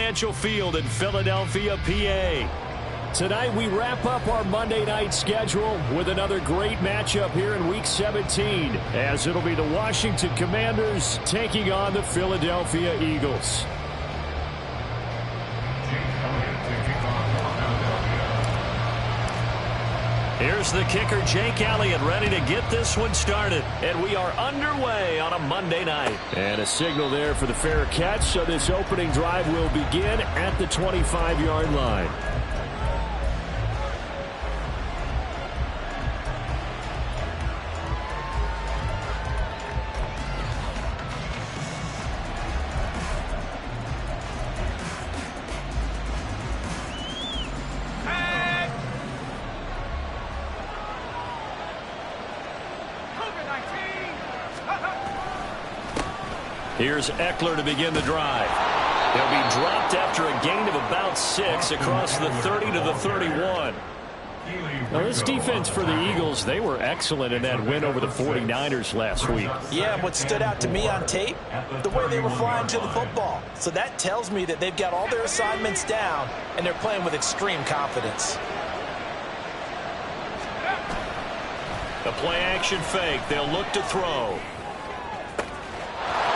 Prudential Field in Philadelphia, PA. Tonight we wrap up our Monday night schedule with another great matchup here in Week 17, as it'll be the Washington Commanders taking on the Philadelphia Eagles. Here's the kicker, Jake Elliott, ready to get this one started. And we are underway on a Monday night. And a signal there for the fair catch, so this opening drive will begin at the 25-yard line. Here's Eckler to begin the drive. He'll be dropped after a gain of about 6 across the 30 to the 31. Now, this defense for the Eagles, they were excellent in that win over the 49ers last week. Yeah, what stood out to me on tape, the way they were flying to the football. So that tells me that they've got all their assignments down, and they're playing with extreme confidence. The play-action fake. They'll look to throw.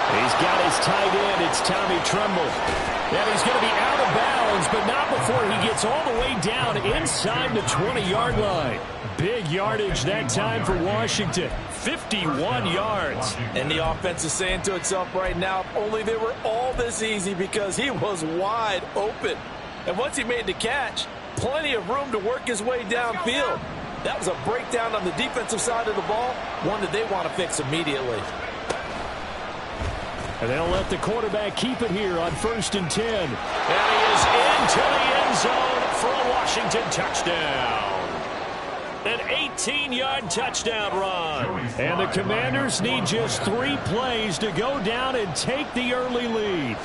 He's got his tight end. It's Tommy Tremble. And he's going to be out of bounds, but not before he gets all the way down inside the 20-yard line. Big yardage that time for Washington. 51 yards. And the offense is saying to itself right now, if only they were all this easy, because he was wide open. And once he made the catch, plenty of room to work his way downfield. That was a breakdown on the defensive side of the ball, one that they want to fix immediately. And they'll let the quarterback keep it here on 1st and 10. And he is into the end zone for a Washington touchdown. An 18-yard touchdown run. And the Commanders need just 3 plays to go down and take the early lead.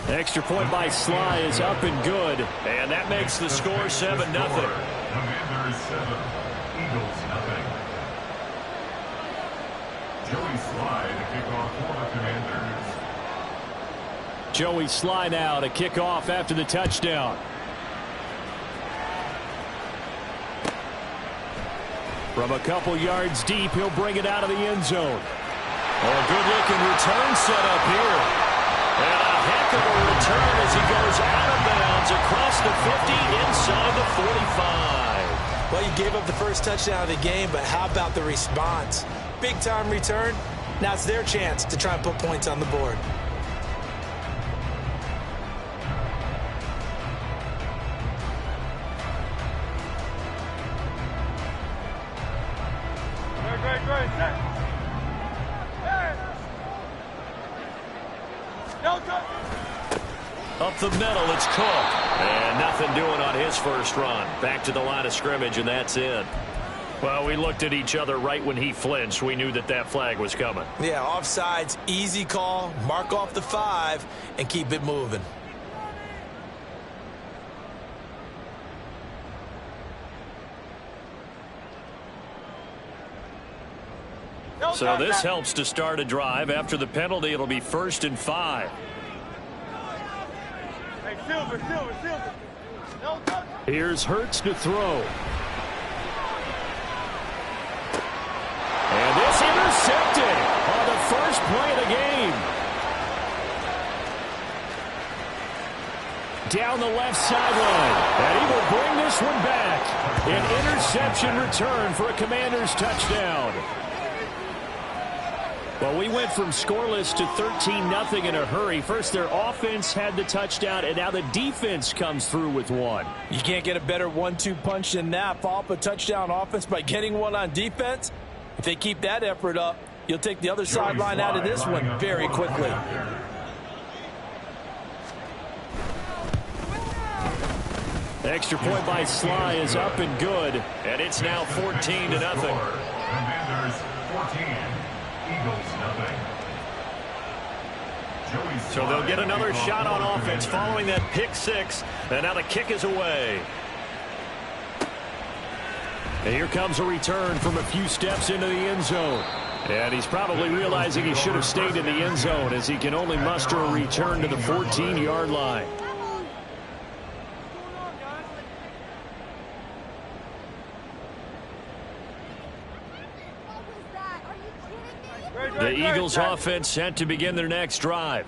Extra point by Sly is up and good. And that makes the score 7-0. Commanders 7, Eagles nothing. Joey Sly to kick off for the Commanders. Joey Sly now to kick off after the touchdown. From a couple yards deep, he'll bring it out of the end zone. Oh, a good-looking return set up here. And a heck of a return as he goes out of bounds across the 50 inside the 45. Well, you gave up the first touchdown of the game, but how about the response? Big-time return. Now it's their chance to try and put points on the board. Up the middle, it's Cook. And nothing doing on his first run. Back to the line of scrimmage, and that's it. Well, we looked at each other right when he flinched. We knew that that flag was coming. Yeah, offsides, easy call. Mark off the 5 and keep it moving. So this helps to start a drive. After the penalty, it'll be 1st and 5. Here's Hurts to throw. And this intercepted on the first play of the game. Down the left sideline. And he will bring this one back. An interception return for a Commanders touchdown. Well, we went from scoreless to 13-0 in a hurry. First, their offense had the touchdown, and now the defense comes through with one. You can't get a better 1-2 punch than that. Follow up a touchdown offense by getting one on defense. If they keep that effort up, you'll take the other sideline out of this one very quickly. Extra point by Sly is up and good. And it's now 14-0. Commanders 14, Eagles nothing. So they'll get another shot on offense following that pick 6. And now the kick is away. And here comes a return from a few steps into the end zone. And he's probably realizing he should have stayed in the end zone as he can only muster a return to the 14-yard line. The Eagles offense set to begin their next drive.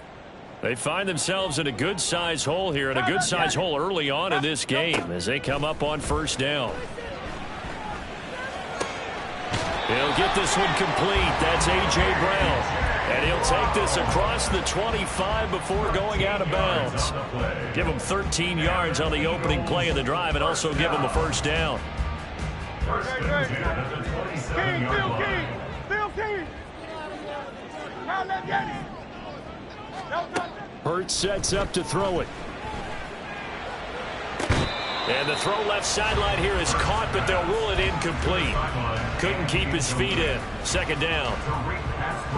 They find themselves in a good-sized hole here, and a good-sized hole early on in this game as they come up on first down. He'll get this one complete. That's A.J. Brown. And he'll take this across the 25 before going out of bounds. Give him 13 yards on the opening play of the drive and also give him a first down. Hurts sets up to throw it. And the throw left sideline here is caught, but they'll rule it incomplete. Couldn't keep his feet in. Second down.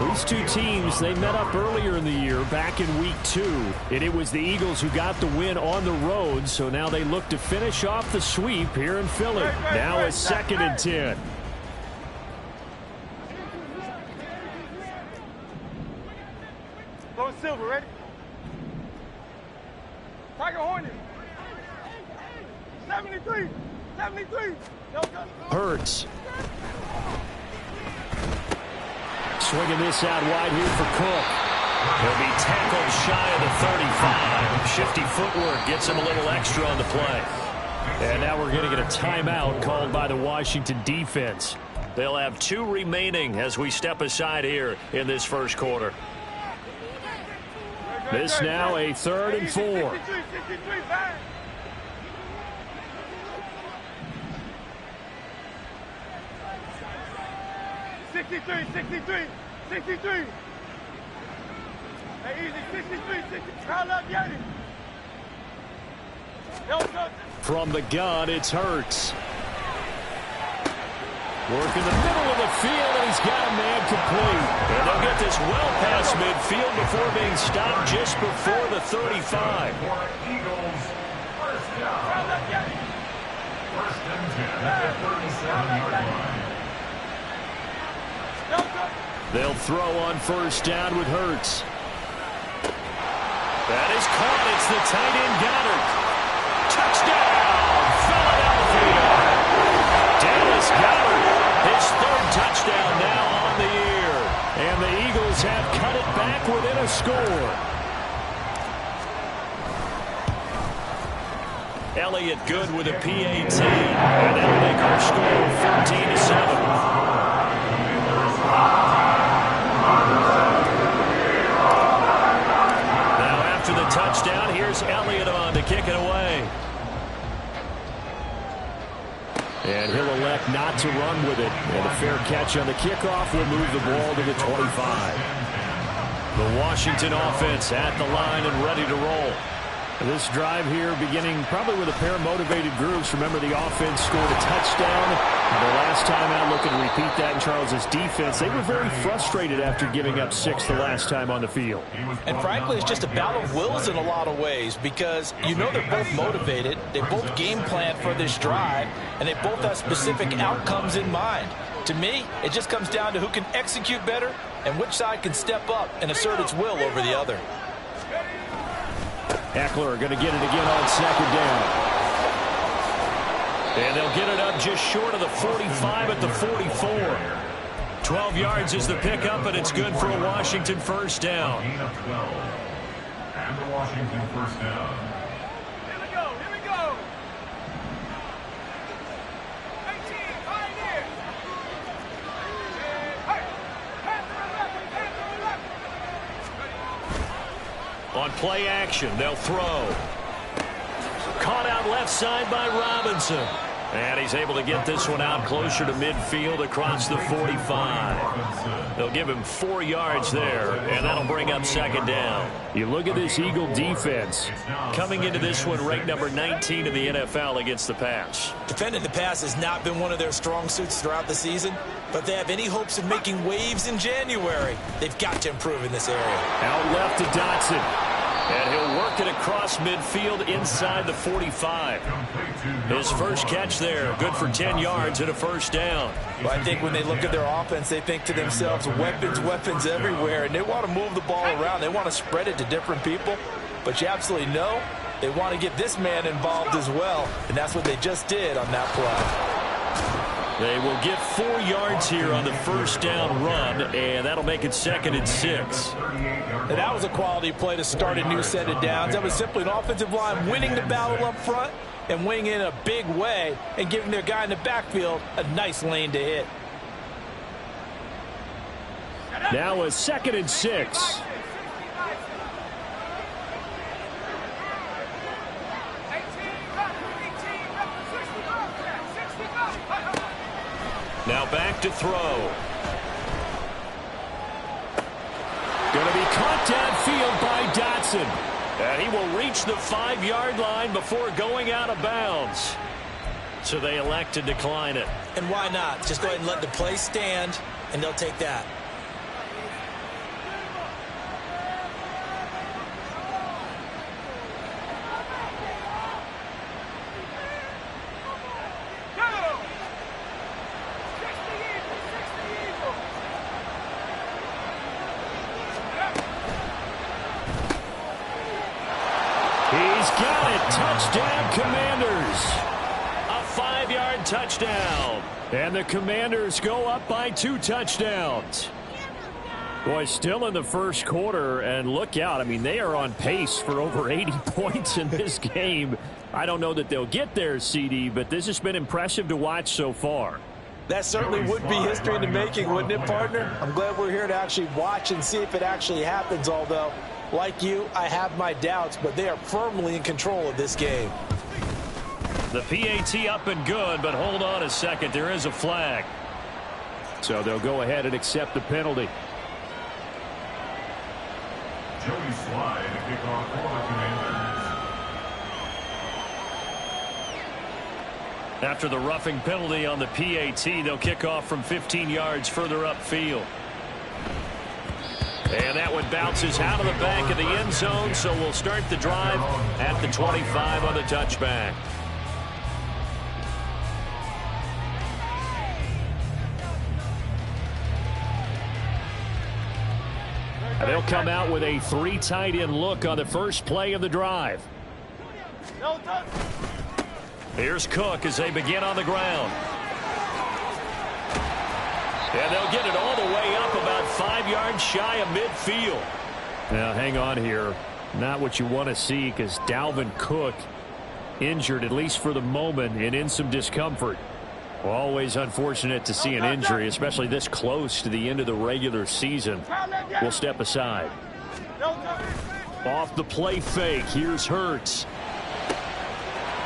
These two teams, they met up earlier in the year, back in week 2. And it was the Eagles who got the win on the road, so now they look to finish off the sweep here in Philly. Now a 2nd and 10. Low Silver, ready? Tiger Hornet. 73. 73. Hurts. Swinging this out wide here for Cook. He'll be tackled shy of the 35. Shifty footwork gets him a little extra on the play. And now we're going to get a timeout called by the Washington defense. They'll have 2 remaining as we step aside here in this first quarter. This now a 3rd and 4. 63. Hey, easy, 63. Call up, Yanni. From the gun, it's Hurts. Work in the middle of the field, and he's got a man complete. And they'll get this well past midfield before being stopped just before the 35. Eagles, first down. First and 10 at the 37-yard line. They'll throw on first down with Hurts. That is caught. It's the tight end Goddard. Touchdown, Philadelphia. Dallas Goddard, his 3rd touchdown now on the year. And the Eagles have cut it back within a score. Elliott good with a PAT. And that'll make our score 14-7. Touchdown. Here's Elliott on to kick it away. And he'll elect not to run with it. And a fair catch on the kickoff will move the ball to the 25. The Washington offense at the line and ready to roll. This drive here beginning probably with a pair of motivated groups. Remember, the offense scored a touchdown. The last time out, looking to repeat that in Charles's defense. They were very frustrated after giving up 6 the last time on the field. And frankly, it's just a battle of wills in a lot of ways because you know they're both motivated. They both game plan for this drive, and they both have specific outcomes in mind. To me, it just comes down to who can execute better and which side can step up and assert its will over the other. Eckler going to get it again on 2nd down. And they'll get it up just short of the 45 at the 44. 12 yards is the pickup, and it's good for a Washington first down. Gain of 12. And the Washington first down. Here we go. 18, right there. Hey, pass to the left. On play action, they'll throw. Caught out left side by Robinson. And he's able to get this one out closer to midfield across the 45. They'll give him 4 yards there, and that'll bring up 2nd down. You look at this Eagle defense. Coming into this one, ranked number 19 in the NFL against the pass. Defending the pass has not been one of their strong suits throughout the season, but if they have any hopes of making waves in January, they've got to improve in this area. Out left to Dotson. And he'll work it across midfield inside the 45. His first catch there, good for 10 yards and a first down. Well, I think when they look at their offense, they think to themselves, weapons, weapons everywhere, and they want to move the ball around. They want to spread it to different people, but you absolutely know they want to get this man involved as well, and that's what they just did on that play. They will get 4 yards here on the first down run, and that'll make it 2nd and 6. And that was a quality play to start a new set of downs. That was simply an offensive line winning the battle up front and winning in a big way and giving their guy in the backfield a nice lane to hit. Now a 2nd and 6. Now back to throw. Going to be caught downfield by Dotson. And he will reach the 5-yard line before going out of bounds. So they elect to decline it. And why not? Just go ahead and let the play stand, and they'll take that. He's got it. Touchdown, Commanders. A 5-yard touchdown. And the Commanders go up by 2 touchdowns. Boy, still in the first quarter, and look out. I mean, they are on pace for over 80 points in this game. I don't know that they'll get there, CD, but this has been impressive to watch so far. That certainly would be history in the making, wouldn't it, partner? I'm glad we're here to actually watch and see if it actually happens, although, like you, I have my doubts, but they are firmly in control of this game. The PAT up and good, but hold on a second. There is a flag. So they'll go ahead and accept the penalty. Joey Slye to kick off for the Commanders. After the roughing penalty on the PAT, they'll kick off from 15 yards further upfield. And that one bounces out of the back of the end zone, so we'll start the drive at the 25 on the touchback. And they'll come out with a 3 tight end look on the first play of the drive. Here's Cook as they begin on the ground. And they'll get it all the way up about 5 yards shy of midfield. Now, hang on here. Not what you want to see, because Dalvin Cook injured, at least for the moment, and in some discomfort. Always unfortunate to see an injury, especially this close to the end of the regular season. We'll step aside. Off the play fake. Here's Hurts.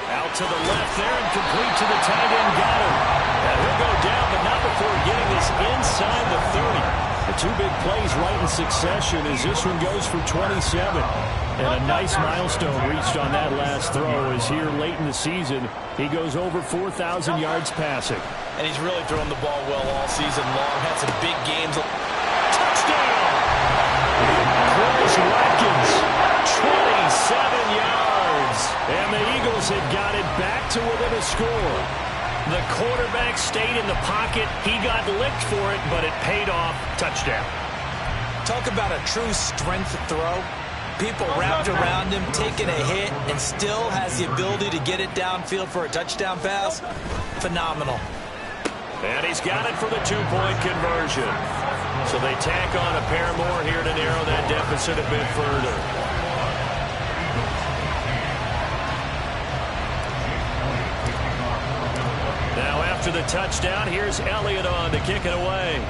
Out to the left there and complete to the tight end. Got him. And he'll go down, but not before getting this inside the 30. The 2 big plays right in succession as this one goes for 27. And a nice milestone reached on that last throw as here late in the season, he goes over 4,000 yards passing. And he's really thrown the ball well all season long. Had some big games. Touchdown! Chris Watkins, 27 yards. And the Eagles have got it back to within a score. The quarterback stayed in the pocket. He got licked for it, but it paid off. Touchdown. Talk about a true strength throw. People wrapped around him, taking a hit, and still has the ability to get it downfield for a touchdown pass. Phenomenal. And he's got it for the 2-point conversion. So they tack on a pair more here to narrow that deficit a bit further. Now after the touchdown, here's Elliott on to kick it away.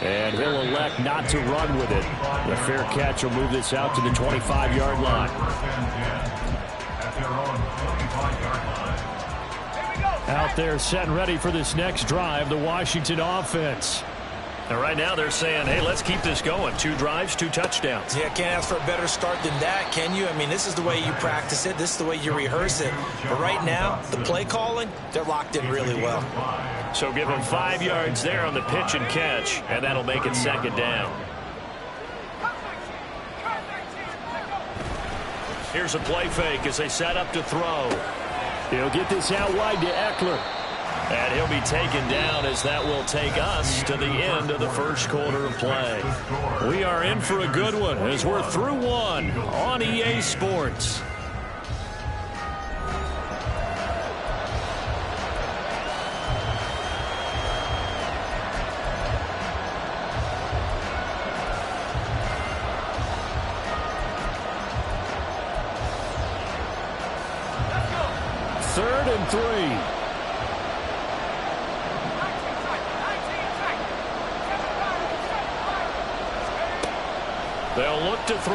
And he'll elect not to run with it. The fair catch will move this out to the 25-yard line. Out there set and ready for this next drive, the Washington offense. And right now they're saying, hey, let's keep this going. 2 drives, 2 touchdowns. Yeah, can't ask for a better start than that, can you? I mean, this is the way you practice it. This is the way you rehearse it. But right now, the play calling, they're locked in really well. So give them 5 yards there on the pitch and catch, and that'll make it 2nd down. Here's a play fake as they set up to throw. He'll get this out wide to Eckler. And he'll be taken down as that will take us to the end of the first quarter of play. We are in for a good one as we're through one on EA Sports. Third and 3. They'll look to throw.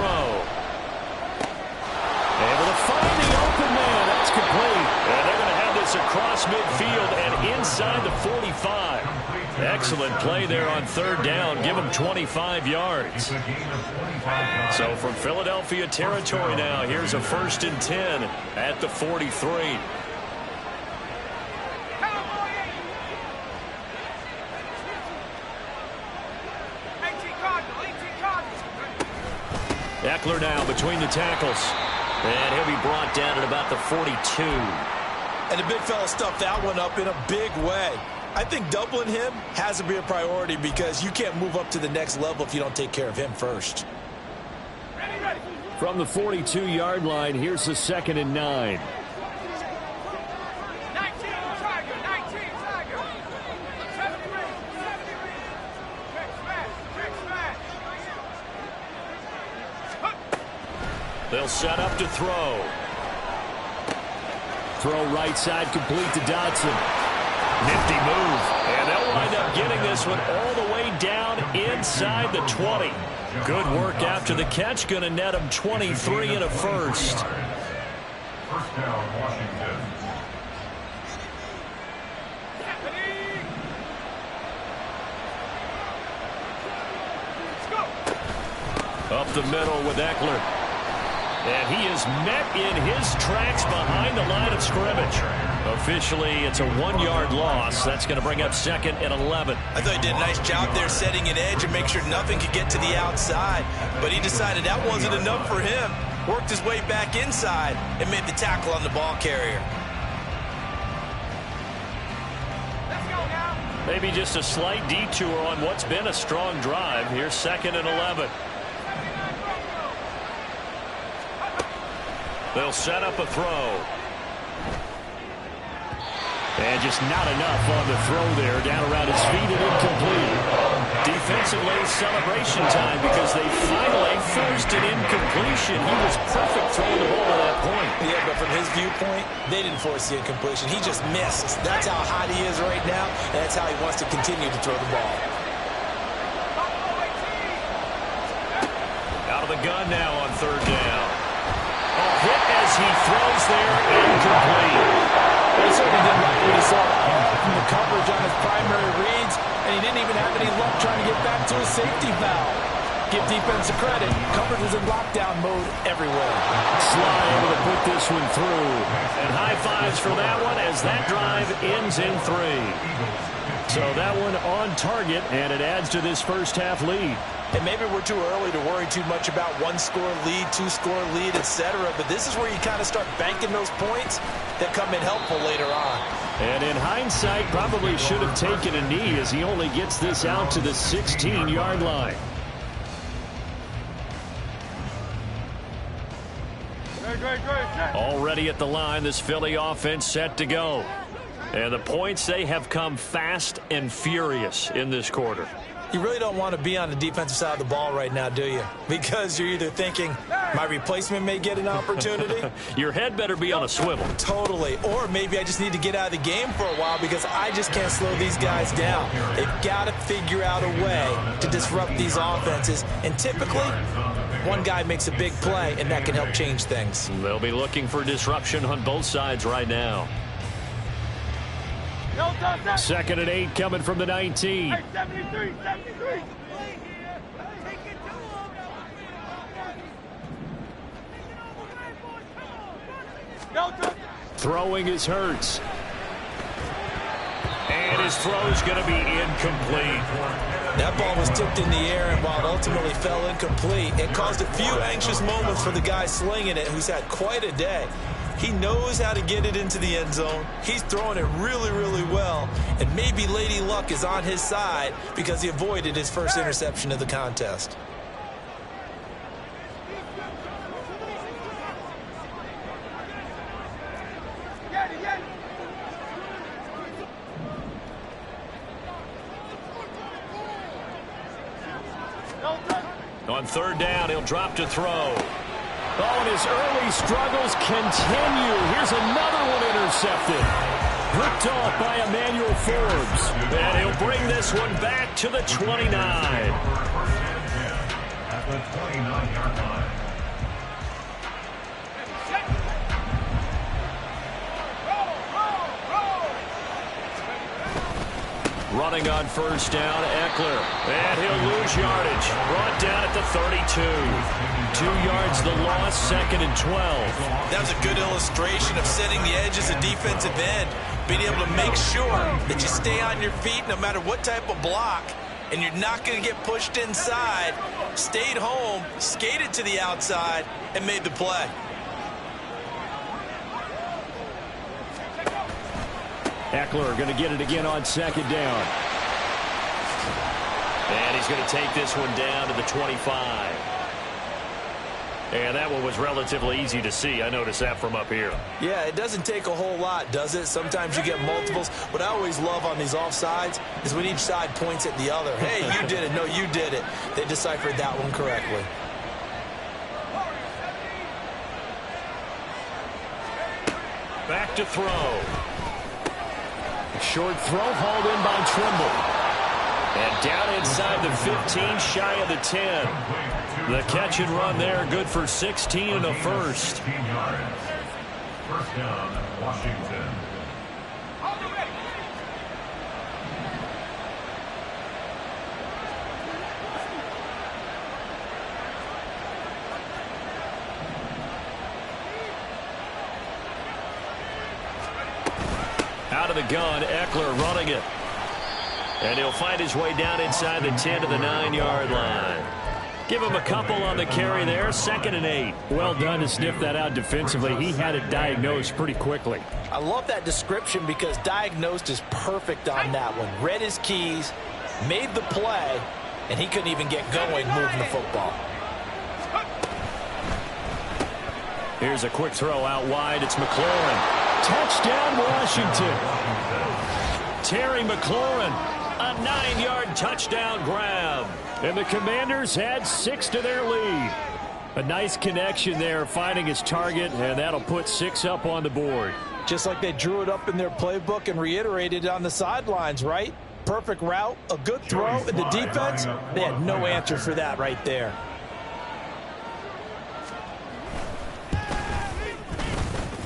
Able to find the open man. That's complete. And they're going to have this across midfield and inside the 45. Excellent play there on third down. Give them 25 yards. So from Philadelphia territory now, here's a 1st and 10 at the 43. Eckler now between the tackles. And he'll be brought down at about the 42. And the big fella stuffed that one up in a big way. I think doubling him has to be a priority because you can't move up to the next level if you don't take care of him first. From the 42-yard line, here's the 2nd and 9. They'll set up to throw. Throw right side complete to Dotson. Nifty move. And they'll wind up getting this one all the way down inside the 20. Good work after the catch. Going to net them 23 and a first. First down, Washington. Up the middle with Eckler. And he is met in his tracks behind the line of scrimmage. Officially, it's a 1-yard loss. That's going to bring up 2nd and 11. I thought he did a nice job there setting an edge and make sure nothing could get to the outside. But he decided that wasn't enough for him. Worked his way back inside and made the tackle on the ball carrier. Maybe just a slight detour on what's been a strong drive. Here's 2nd and 11. They'll set up a throw. And just not enough on the throw there. Down around his feet and incomplete. Defensively, celebration time because they finally forced an incompletion. He was perfect throwing the ball at that point. Yeah, but from his viewpoint, they didn't force the incompletion. He just missed. That's how hot he is right now, and that's how he wants to continue to throw the ball. Out of the gun now on third down. A hit as he throws there, incomplete. He certainly didn't like what he saw from the coverage on his primary reads, and he didn't even have any luck trying to get back to his safety valve. Give defense a credit. Coverage was in lockdown mode everywhere. Sly able to put this one through. And high fives for that one as that drive ends in 3. So that one on target, and it adds to this first half lead. And maybe we're too early to worry too much about 1-score lead, 2-score lead, etc. But this is where you kind of start banking those points that come in helpful later on. And in hindsight, probably should have taken a knee as he only gets this out to the 16-yard line. Already at the line, this Philly offense set to go. And the points, they have come fast and furious in this quarter. You really don't want to be on the defensive side of the ball right now, do you? Because you're either thinking, my replacement may get an opportunity. Your head better be on a swivel. Totally. Or maybe I just need to get out of the game for a while because I just can't slow these guys down. They've got to figure out a way to disrupt these offenses. And typically, one guy makes a big play, and that can help change things. They'll be looking for disruption on both sides right now. 2nd and 8 coming from the 19. 73. Throwing is Hurts. And his throw's going to be incomplete. That ball was tipped in the air, and while it ultimately fell incomplete, it caused a few anxious moments for the guy slinging it, who's had quite a day. He knows how to get it into the end zone. He's throwing it really, really well, and maybe Lady Luck is on his side because he avoided his first interception of the contest. On third down, he'll drop to throw. Oh, and his early struggles continue. Here's another one intercepted. Ripped off by Emmanuel Forbes. And he'll bring this one back to the 29. At the 29-yard line. Running on first down, Eckler. And he'll lose yardage. Brought down at the 32. 2 yards the loss, 2nd and 12. That was a good illustration of setting the edge as a defensive end. Being able to make sure that you stay on your feet no matter what type of block. And you're not going to get pushed inside. Stayed home, skated to the outside, and made the play. Eckler going to get it again on 2nd down. And he's going to take this one down to the 25. And that one was relatively easy to see. I noticed that from up here. Yeah, it doesn't take a whole lot, does it? Sometimes you get multiples. What I always love on these offsides is when each side points at the other. Hey, you did it. No, you did it. They deciphered that one correctly. Back to throw. Short throw hauled in by Trimble. And down inside the 15, shy of the 10. The catch and run there, good for 16 and a first. 16 yards. First down, Washington. Out of the gun, Eckler running it. And he'll find his way down inside the 10 to the 9-yard line. Give him a couple on the carry there, 2nd and 8. Well done to sniff that out defensively. He had it diagnosed pretty quickly. I love that description because diagnosed is perfect on that one. Read his keys, made the play, and he couldn't even get going moving the football. Here's a quick throw out wide. It's McLaurin. Touchdown, Washington. Terry McLaurin, a 9-yard touchdown grab. And the Commanders had 6 to their lead. A nice connection there, finding his target, and that'll put 6 up on the board. Just like they drew it up in their playbook and reiterated it on the sidelines, right? Perfect route, a good throw, and the defense, they had no answer for that right there.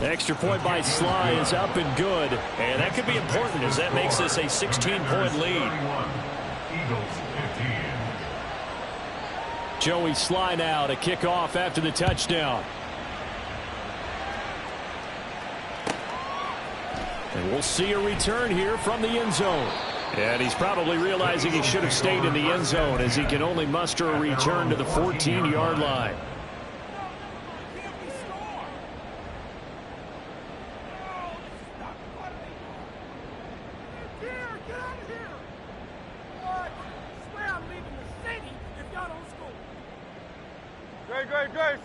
Extra point by Sly is up and good. And that could be important as that makes this a 16-point lead. Eagles 15. Joey Sly now to kick off after the touchdown. And we'll see a return here from the end zone. And he's probably realizing he should have stayed in the end zone as he can only muster a return to the 14-yard line.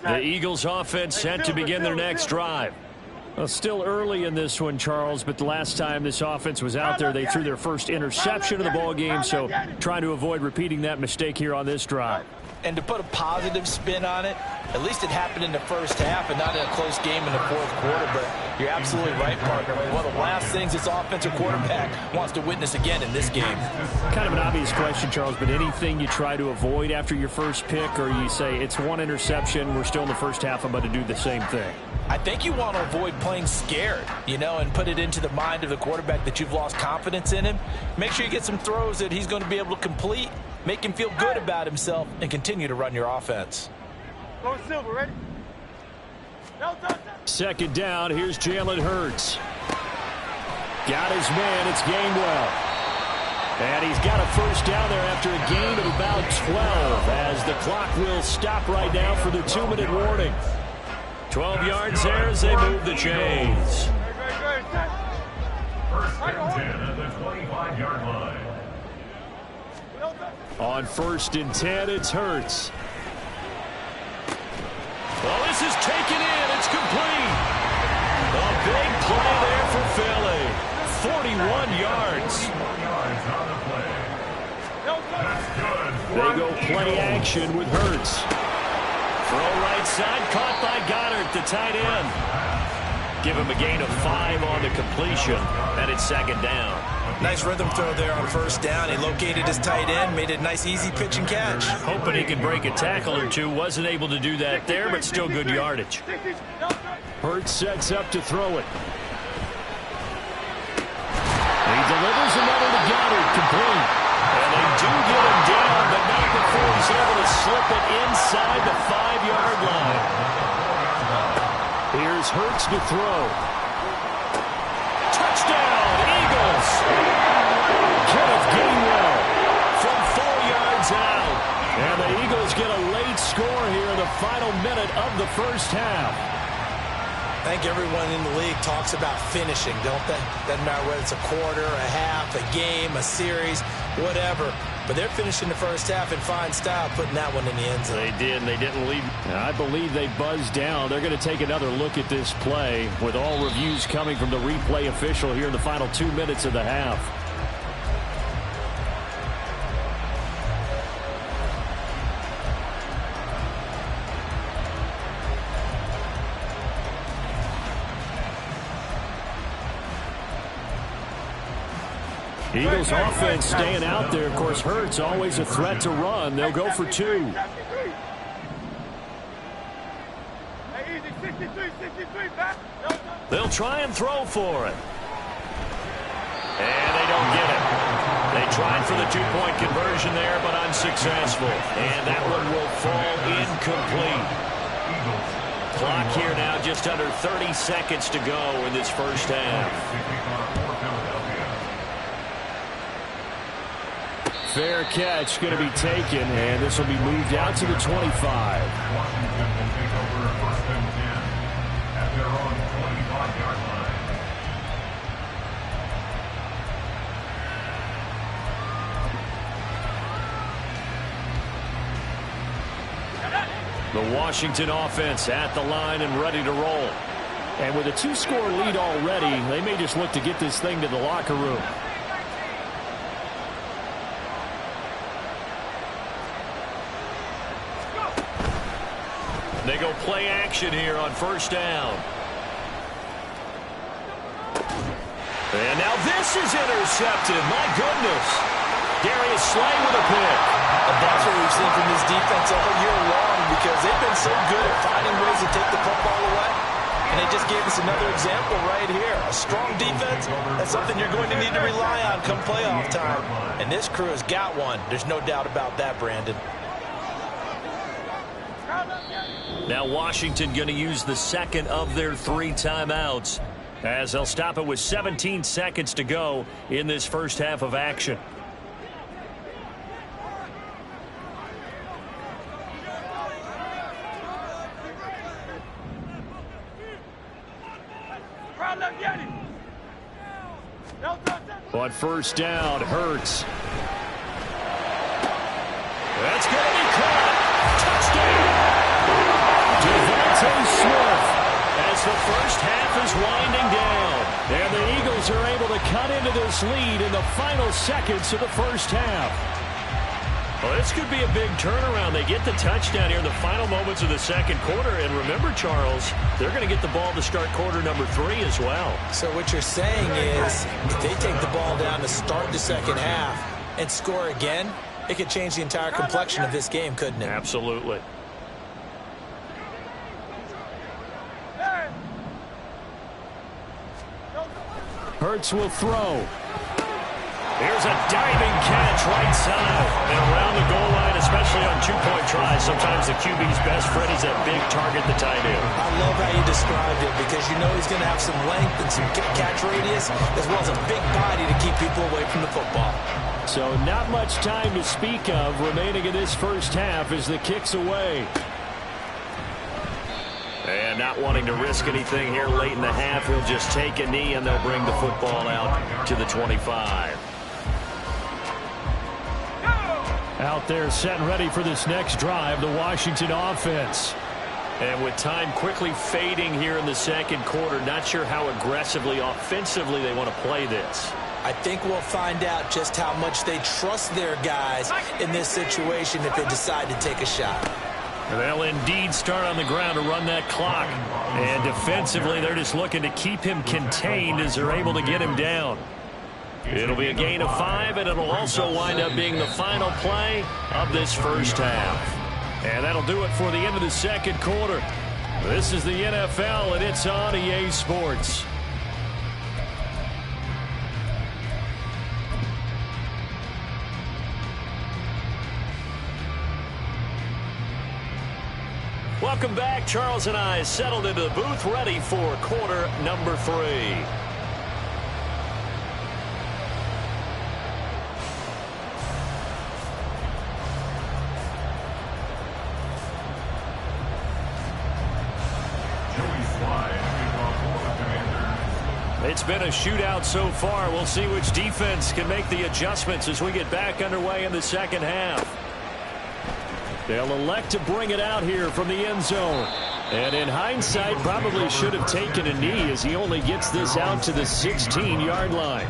The Eagles offense set to begin their next drive. Well, still early in this one, Charles, but the last time this offense was out there, they threw their first interception of the ball game, so trying to avoid repeating that mistake here on this drive. And to put a positive spin on it, at least it happened in the first half and not in a close game in the fourth quarter, but you're absolutely right, partner. I mean, one of the last things this offensive quarterback wants to witness again in this game. Kind of an obvious question, Charles, but anything you try to avoid after your first pick, or you say it's one interception, we're still in the first half, I'm going to do the same thing? I think you want to avoid playing scared, you know, and put it into the mind of the quarterback that you've lost confidence in him. Make sure you get some throws that he's going to be able to complete, make him feel good about himself, and continue to run your offense. Go Silver, ready? Second down, here's Jalen Hurts. Got his man. It's Gainwell. And he's got a first down there after a gain of about 12 as the clock will stop right now for the 2-minute warning. 12 yards there as they move the chains. First and 10 at the 25-yard line. On 1st and 10, it's Hurts. Well, this is taken in. It's complete. A big play there for Philly. 41 yards. They go play action with Hurts. Throw right side, caught by Goddard, the tight end. Give him a gain of 5 on the completion, and it's 2nd down. Nice rhythm throw there on 1st down. He located his tight end, made it a nice, easy pitch and catch. Hoping he could break a tackle or two. Wasn't able to do that there, but still good yardage. Hurts sets up to throw it. He delivers another to Goddard, complete. And they do get him down, but not before he's able to slip it inside the 5-yard line. Here's Hurts to throw. Touchdown, Eagles! Kenneth Gainwell From 4 yards out. And the Eagles get a late score here in the final minute of the first half. I think everyone in the league talks about finishing, don't they? Doesn't matter whether it's a quarter, a half, a game, a series, whatever. But they're finishing the first half in fine style, putting that one in the end zone. They did, and they didn't leave. I believe they buzzed down. They're going to take another look at this play with all reviews coming from the replay official here in the final 2 minutes of the half. Eagles offense staying out there. Of course, Hurts always a threat to run. They'll go for 2. They'll try and throw for it. And they don't get it. They tried for the 2-point conversion there, but unsuccessful. And that one will fall incomplete. Clock here now just under 30 seconds to go in this first half. Fair catch going to be taken, and this will be moved out to the 25. Washington will take over 1st and 10 at their own 25-yard line. The Washington offense at the line and ready to roll. And with a 2-score lead already, they may just look to get this thing to the locker room. They go play action here on 1st down. And now this is intercepted. My goodness. Darius Slay with a pick. And that's what we've seen from this defense all year long, because they've been so good at finding ways to take the football away. And they just gave us another example right here. A strong defense, that's something you're going to need to rely on come playoff time. And this crew has got one. There's no doubt about that, Brandon. Now Washington going to use the 2nd of their 3 timeouts as they'll stop it with 17 seconds to go in this first half of action. On 1st down, Hurts. That's going to be caught. Touchdown. Devontae Smith. As the first half is winding down. And the Eagles are able to cut into this lead in the final seconds of the first half. Well, this could be a big turnaround. They get the touchdown here in the final moments of the 2nd quarter. And remember, Charles, they're going to get the ball to start quarter number 3 as well. So what you're saying is if they take the ball down to start the 2nd half and score again, it could change the entire complexion of this game, couldn't it? Absolutely. Hurts will throw. Here's a diving catch right side. And around the goal line, especially on two-point tries, sometimes the QB's best friend is that big target, the tight end. I love how you described it because you know he's going to have some length and some catch radius as well as a big body to keep people away from the football. So not much time to speak of remaining in this first half as the kick's away. And not wanting to risk anything here late in the half, he'll just take a knee and they'll bring the football out to the 25. Out there set and ready for this next drive, the Washington offense. And with time quickly fading here in the second quarter, not sure how aggressively, offensively they want to play this. I think we'll find out just how much they trust their guys in this situation if they decide to take a shot. They'll indeed start on the ground to run that clock. And defensively, they're just looking to keep him contained as they're able to get him down. It'll be a gain of 5, and it'll also wind up being the final play of this first half. And that'll do it for the end of the second quarter. This is the NFL, and it's on EA Sports. Welcome back. Charles and I settled into the booth, ready for quarter number 3. It's been a shootout so far. We'll see which defense can make the adjustments as we get back underway in the second half. They'll elect to bring it out here from the end zone. And in hindsight, probably should have taken a knee as he only gets this out to the 16-yard line.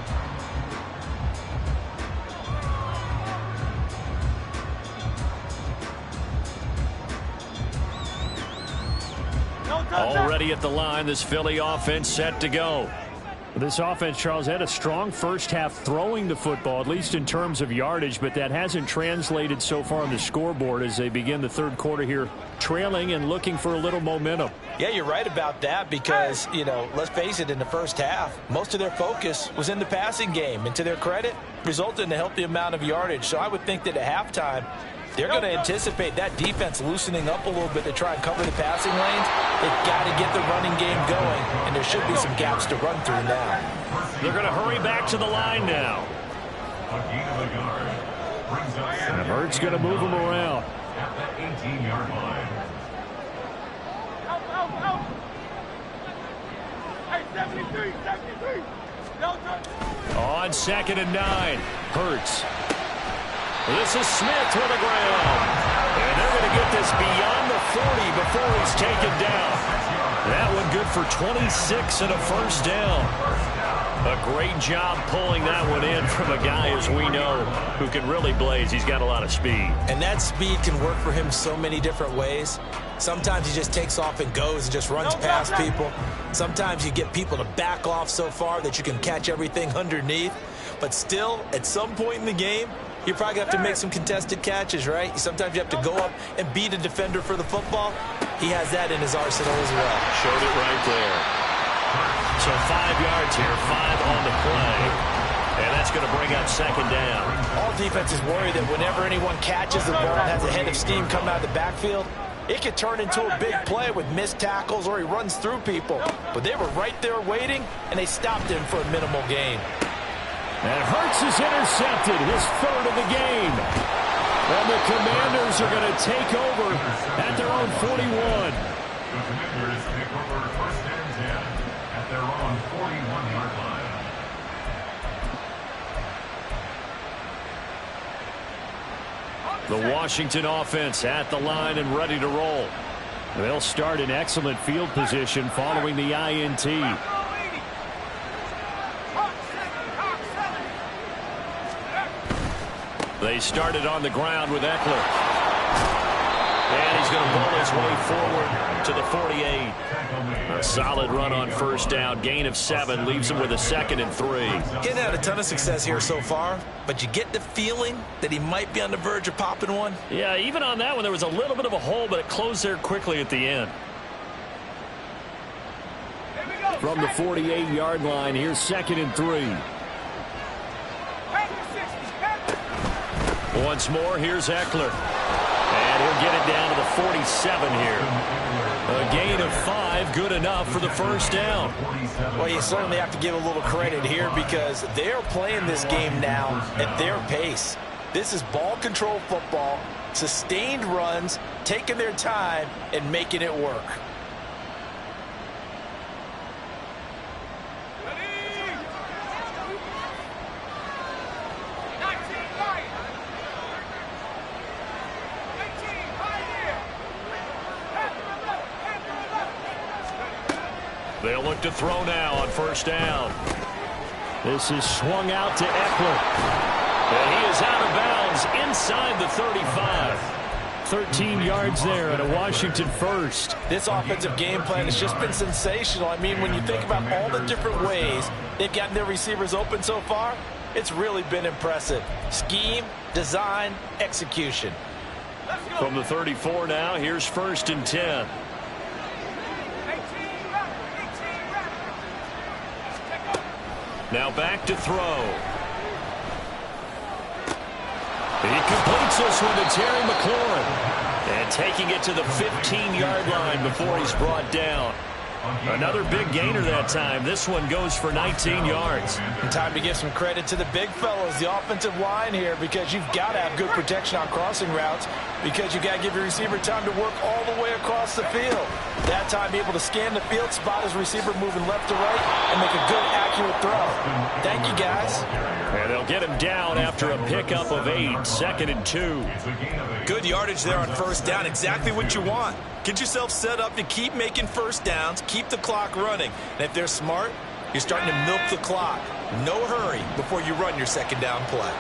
Already at the line, this Philly offense set to go. This offense, Charles, had a strong first half throwing the football, at least in terms of yardage, but that hasn't translated so far on the scoreboard as they begin the third quarter here, trailing and looking for a little momentum. Yeah, you're right about that because, you know, let's face it, in the first half, most of their focus was in the passing game. And to their credit, resulted in a healthy amount of yardage. So I would think that at halftime, they're going to anticipate that defense loosening up a little bit to try and cover the passing lanes. They've got to get the running game going, and there should be some gaps to run through now. They're going to hurry back to the line now. And Hurts going to move them around. At the 18-yard line. Out. Hey, 73. On 2nd and 9, Hurts. This is Smith with the ground. And they're going to get this beyond the 40 before he's taken down. That one good for 26 and a first down. A great job pulling that one in from a guy, as we know, who can really blaze. He's got a lot of speed. And that speed can work for him so many different ways. Sometimes he just takes off and goes and just runs past people. Sometimes you get people to back off so far that you can catch everything underneath. But still, at some point in the game, you probably have to make some contested catches, right? Sometimes you have to go up and beat a defender for the football. He has that in his arsenal as well. Showed it right there. So 5 yards here, 5 on the play. And that's going to bring up second down. All defenses worry that whenever anyone catches the ball and has a head of steam coming out of the backfield, it could turn into a big play with missed tackles or he runs through people. But they were right there waiting, and they stopped him for a minimal gain. And Hurts is intercepted, his 3rd of the game. And the Commanders are going to take over at their own 41. The Commanders take over 1st and 10 at their own 41-yard line. The Washington offense at the line and ready to roll. They'll start in excellent field position following the INT. They started on the ground with Eckler. And he's going to pull his way forward to the 48. A solid run on first down. Gain of 7 leaves him with a 2nd and 3. He hasn't had a ton of success here so far, but you get the feeling that he might be on the verge of popping one. Yeah, even on that one, there was a little bit of a hole, but it closed there quickly at the end. From the 48-yard line, here's 2nd and 3. Once more, here's Eckler. And he'll get it down to the 47 here. A gain of 5, good enough for the first down. Well, you certainly have to give a little credit here because they're playing this game now at their pace. This is ball control football, sustained runs, taking their time, and making it work. They'll look to throw now on first down. This is swung out to Eckler. And he is out of bounds inside the 35. 13 yards there and a Washington first. This offensive game plan has just been sensational. I mean, when you think about all the different ways they've gotten their receivers open so far, it's really been impressive. Scheme, design, execution. From the 34 now, here's first and 10. Now back to throw. He completes this one to Terry McLaurin. And taking it to the 15-yard line before he's brought down. Another big gainer that time. This one goes for 19 yards. And time to give some credit to the big fellas, the offensive line here, because you've got to have good protection on crossing routes, because you've got to give your receiver time to work all the way across the field. That time, be able to scan the field, spot his receiver moving left to right, and make a good, accurate throw. Thank you, guys. And they'll get him down after a pickup of 8, 2nd and 2. Good yardage there on first down, exactly what you want. Get yourself set up to keep making first downs, keep the clock running. And if they're smart, you're starting to milk the clock. No hurry before you run your second down play.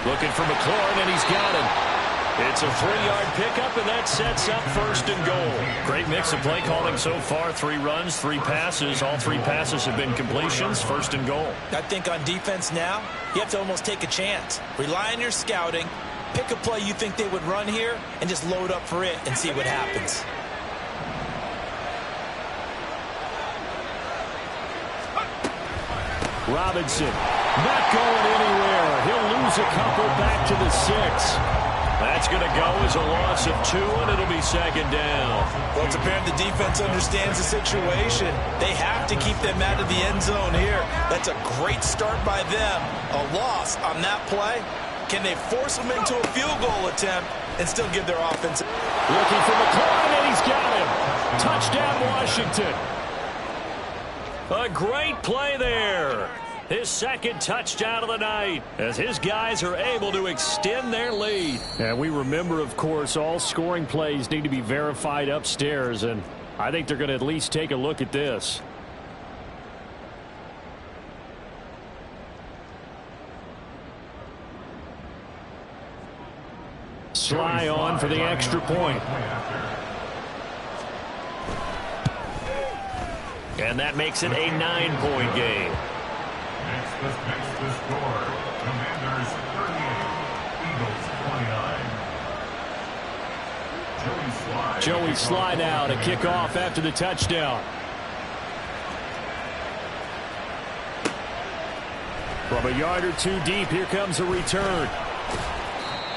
Looking for McLaurin, and he's got him. It's a 3-yard pickup, and that sets up first and goal. Great mix of play calling so far. 3 runs, 3 passes. All 3 passes have been completions. First and goal. I think on defense now, you have to almost take a chance. Rely on your scouting. Pick a play you think they would run here, and just load up for it and see what happens. Robinson not going anywhere. He'll lose a couple back to the 6. That's going to go as a loss of 2, and it'll be second down. Well, it's apparent the defense understands the situation. They have to keep them out of the end zone here. That's a great start by them. A loss on that play. Can they force them into a field goal attempt and still give their offense? Looking for McLaurin, and he's got him. Touchdown, Washington. A great play there. His second touchdown of the night as his guys are able to extend their lead. And we remember, of course, all scoring plays need to be verified upstairs, and I think they're going to at least take a look at this. Sly on for the extra point. And that makes it a 9-point game. Next to score, Commanders 38, Eagles 29. Joey Sly now to kick off after the touchdown. From a yard or 2 deep, here comes a return.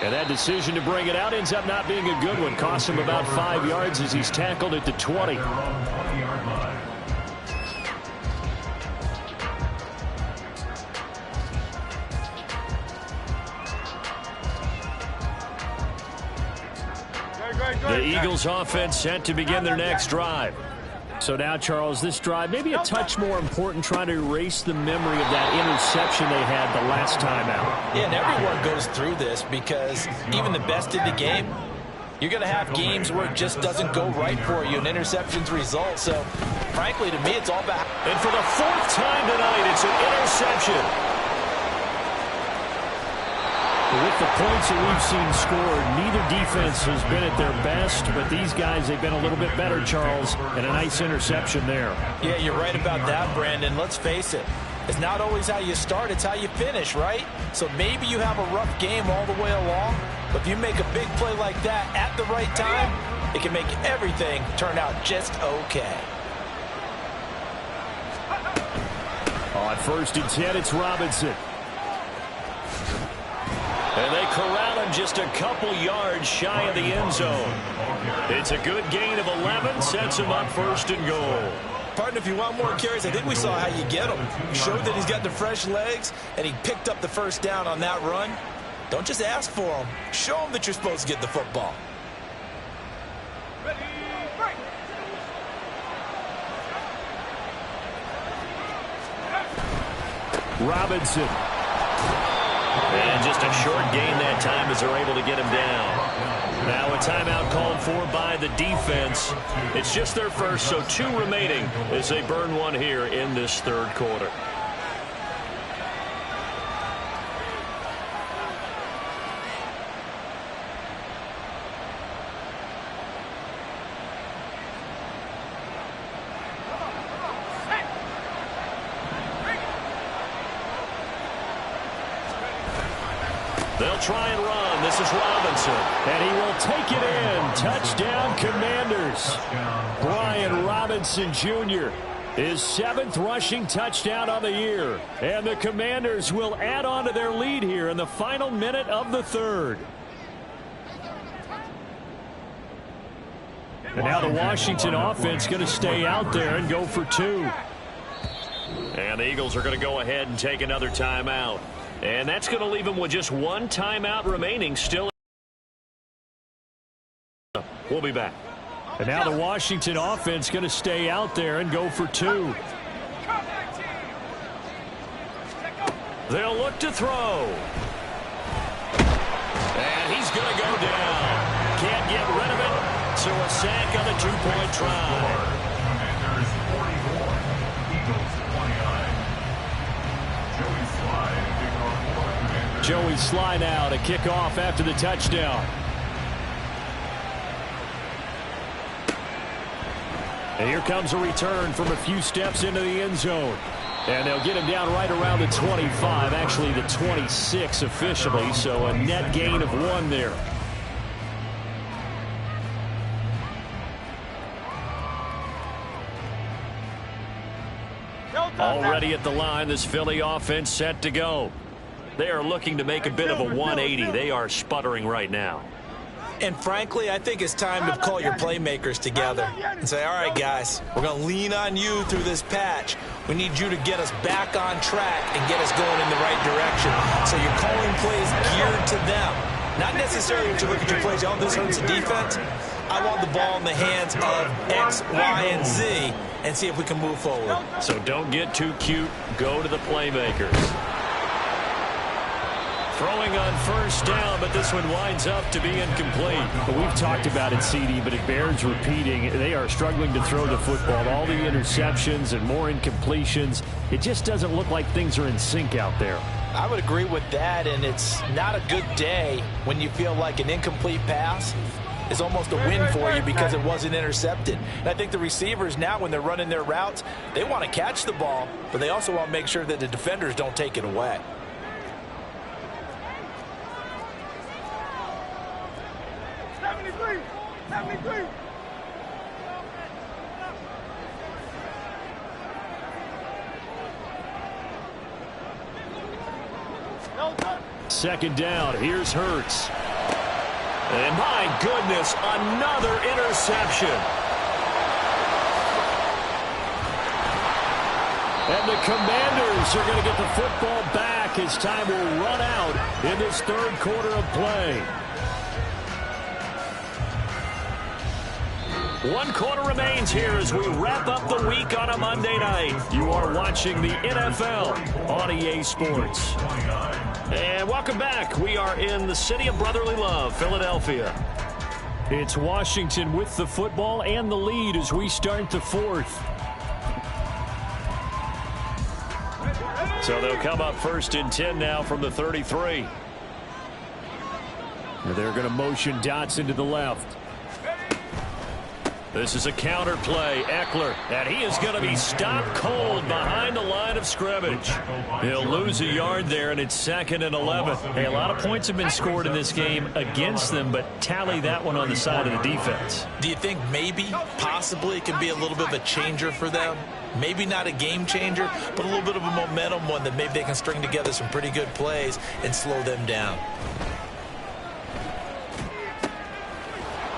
And that decision to bring it out ends up not being a good one. Costs him about 5 yards as he's tackled at the 20. The Eagles offense set to begin their next drive. So now, Charles, this drive maybe a touch more important, trying to erase the memory of that interception they had the last time out. Yeah, and everyone goes through this because even the best in the game, you're going to have games where it just doesn't go right for you, and interceptions result. So, frankly, to me, it's all about. And for the 4th time tonight, it's an interception. With the points that we've seen scored, neither defense has been at their best, but these guys, they've been a little bit better, Charles, and a nice interception there. Yeah, you're right about that, Brandon. Let's face it. It's not always how you start, it's how you finish, right? So maybe you have a rough game all the way along, but if you make a big play like that at the right time, it can make everything turn out just okay. Oh, On 1st and 10, it's Robinson. And they corral him just a couple yards shy of the end zone. It's a good gain of 11, sets him up 1st and goal. Partner, if you want more carries, I think we saw how you get him. He showed that he's got the fresh legs, and he picked up the first down on that run. Don't just ask for him. Show him that you're supposed to get the football. Ready, break. Robinson. And just a short gain that time as they're able to get him down. Now a timeout called for by the defense. It's just their first, so 2 remaining as they burn one here in this 3rd quarter. They'll try and run. This is Robinson. And he will take it in. Touchdown, Commanders. Brian Robinson Jr. His 7th rushing touchdown on the year. And the Commanders will add on to their lead here in the final minute of the 3rd. And now the Washington offense going to stay out there and go for 2. And the Eagles are going to go ahead and take another timeout. And that's going to leave them with just 1 timeout remaining still. We'll be back. And now the Washington offense going to stay out there and go for 2. They'll look to throw. And he's going to go down. Can't get rid of it. So a sack on the 2-point try. Commanders 44, Eagles 29. Joey Sly now to kick off after the touchdown. And here comes a return from a few steps into the end zone. And they'll get him down right around the 25, actually the 26 officially, so a net gain of 1 there. Already at the line, this Philly offense set to go. They are looking to make a bit of a 180. They are sputtering right now. And frankly, I think it's time to call your playmakers together and say, all right, guys, we're going to lean on you through this patch. We need you to get us back on track and get us going in the right direction. So you're calling plays geared to them. Not necessarily to look at your plays, oh, this hurts the defense. I want the ball in the hands of X, Y, and Z and see if we can move forward. So don't get too cute. Go to the playmakers. Throwing on first down, but this one winds up to be incomplete. We've talked about it, CD, but it bears repeating. They are struggling to throw the football. All the interceptions and more incompletions. It just doesn't look like things are in sync out there. I would agree with that, and it's not a good day when you feel like an incomplete pass is almost a win for you because it wasn't intercepted. And I think the receivers now, when they're running their routes, they want to catch the ball, but they also want to make sure that the defenders don't take it away. Second down. Here's Hurts. And my goodness, another interception. And the Commanders are going to get the football back as time will run out in this 3rd quarter of play. 1 quarter remains here as we wrap up the week on a Monday night. You are watching the NFL on EA Sports. And welcome back. We are in the city of brotherly love, Philadelphia. It's Washington with the football and the lead as we start the 4th. So they'll come up 1st and 10 now from the 33. They're going to motion Dotson to the left. This is a counter play. Eckler, and he is going to be stopped cold behind the line of scrimmage. He'll lose a yard there, and it's 2nd and 11. Hey, a lot of points have been scored in this game against them, but tally that one on the side of the defense. Do you think maybe, possibly, it can be a little bit of a changer for them? Maybe not a game changer, but a little bit of a momentum one that maybe they can string together some pretty good plays and slow them down.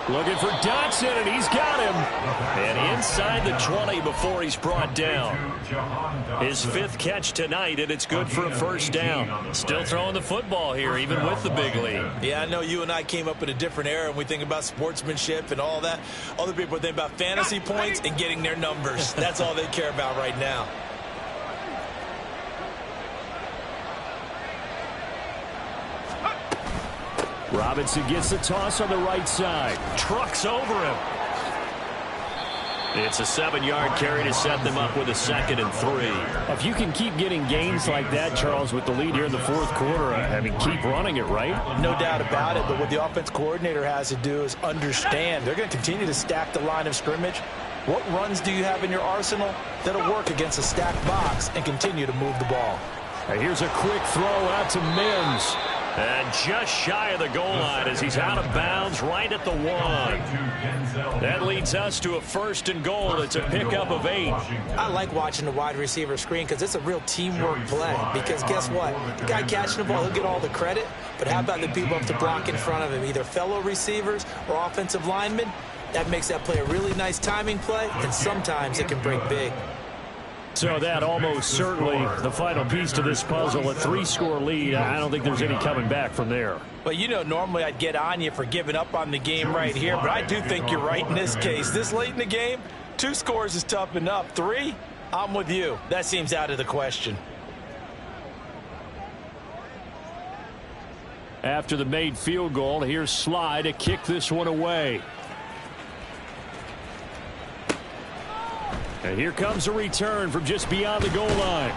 Looking for Dotson, and he's got him. And inside the 20 before he's brought down. His 5th catch tonight, and it's good for a first down. Still throwing the football here, even with the big lead. Yeah, I know you and I came up in a different era, and we think about sportsmanship and all that. Other people think about fantasy points and getting their numbers. That's all they care about right now. Robinson gets the toss on the right side. Trucks over him. It's a 7-yard carry to set them up with a 2nd and 3. If you can keep getting gains like that, Charles, with the lead here in the 4th quarter, I mean, keep running it, right? No doubt about it, but what the offense coordinator has to do is understand they're going to continue to stack the line of scrimmage. What runs do you have in your arsenal that'll work against a stacked box and continue to move the ball? And here's a quick throw out to Mims. And just shy of the goal line as he's out of bounds right at the 1. That leads us to a 1st and goal. It's a pickup of 8. I like watching the wide receiver screen because it's a real teamwork play. Because guess what? The guy catching the ball, he'll get all the credit. But how about the people up to block in front of him, either fellow receivers or offensive linemen? That makes that play a really nice timing play, and sometimes it can break big. So that almost certainly the final piece to this puzzle, a 3-score lead. I don't think there's any coming back from there. Well, you know, normally I'd get on you for giving up on the game right here, but I do think you're right in this case. This late in the game, 2 scores is tough enough. 3, I'm with you. That seems out of the question. After the made field goal, here's Sly to kick this one away. And here comes a return from just beyond the goal line.